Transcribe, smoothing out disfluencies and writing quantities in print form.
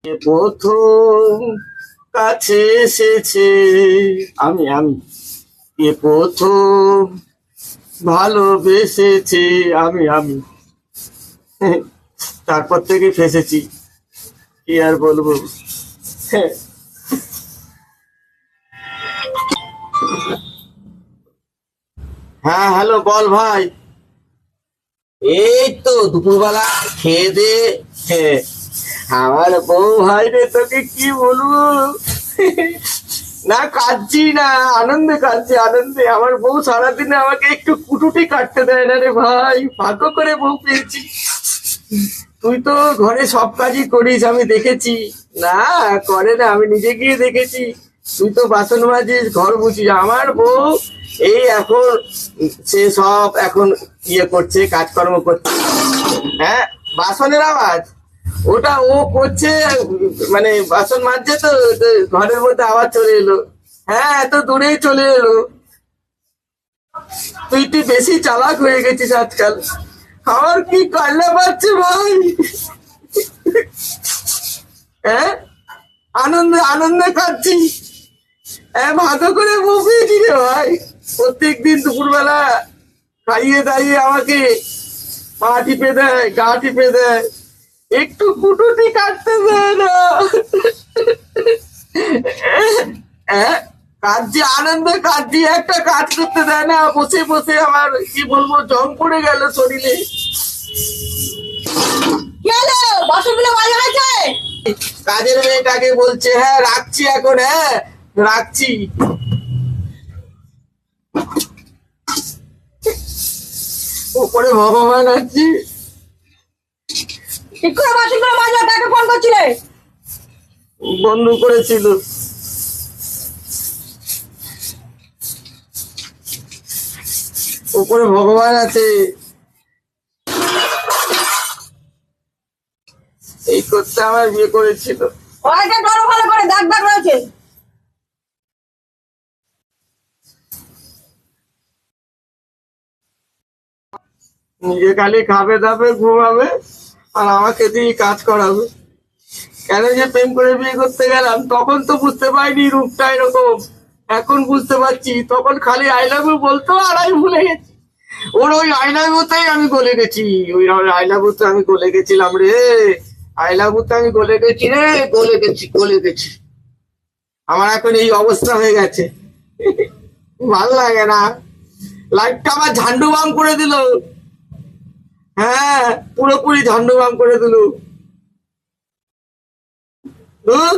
প্রথম কাছে এসেছে আমি প্রথম ভালোবেসেছে আমি তারপর থেকে ফেসেছি, কি আর বলবো। হ্যাঁ, হ্যালো, বল ভাই। এই তো দুপুরবেলা খেয়ে দে। হ্যাঁ, আমার বউ ভাই রে, তোকে কি বলবো। না, কাঁদছি না, আনন্দে কাঁদছি, আনন্দে। আমার বউ সারাদিনে আমাকে একটু কুটুটি কাটতে দেয় না রে ভাই, ভাগ্য করে বউ পেয়েছি। তুই তো ঘরে সব কাজই করিস, আমি দেখেছি। না, করে না, আমি নিজে গিয়ে দেখেছি। তুই তো বাসন মাজিস, ঘর মুছিস। আমার বউ এই এখন সে সব এখন করছে, কাজকর্ম করছে। হ্যাঁ, বাসনের আওয়াজ ওটা ও করছে, মানে বাসন মাজছে তো, তো ঘরের মধ্যে আওয়াজ চলে এলো। হ্যাঁ, এত দূরেই চলে এলো। তুই বেশি চালাক হয়ে গেছিস আজকাল। আমার কি কান্না পাচ্ছে ভাই। হ্যাঁ, আনন্দে আনন্দে কাঁদছি। হ্যাঁ, ভালো করে বসেছি রে ভাই। প্রত্যেকদিন দুপুরবেলা খাইয়ে দাইয়ে আমাকে পা টিপে দেয়, গা টিপে দেয়, একটু কুটুটি কাটতে দেয় না। হ্যাঁ, কাজে আনন্দে কাজে একটা কাজ করতে দেয় না, বসে বসে আমার কি বলবো, জং পড়ে গেল শরীরে। কাজের মেয়েটাকে বলছে, হ্যাঁ রাখছি এখন, হ্যাঁ রাখছি। উপরে ভগবান আছি। ঠিক করে বাসনগুলো মাজা, কাকে ফোন করছিলে? বন্ধু করেছিল। উপরে ভগবান আছে, এই করতে আমার বিয়ে করেছিল। ওইটা ধরো ভালো করে, দাগ দাগ রয়েছে। নিজে খালি খাবে দাবে ঘুমাবে, আর আমাকে দিয়ে কাজ করাবে। কেন যে প্রেম করে বিয়ে করতে গেলাম, তখন তো বুঝতে পারিনি রূপটা এরকম। এখন বুঝতে পারছি, তখন খালি আই লাভ ইউ বলতো আর আমি ভুলে গেছি। ওর ওই আই লাভ ইউতেই আমি গলে গেছি, ওই আই লাভ ইউতে আমি গলে গেছিলাম রে। আই লাভ ইউতে আমি গলে গেছি রে, গলে গেছি, গলে গেছি। আমার এখন এই অবস্থা হয়ে গেছে, ভাল লাগে না। লাইফটা আমার ঝান্ডু বাম করে দিল। হ্যাঁ, পুরোপুরি ঝান্ডু বাম করে দিল। ধুর।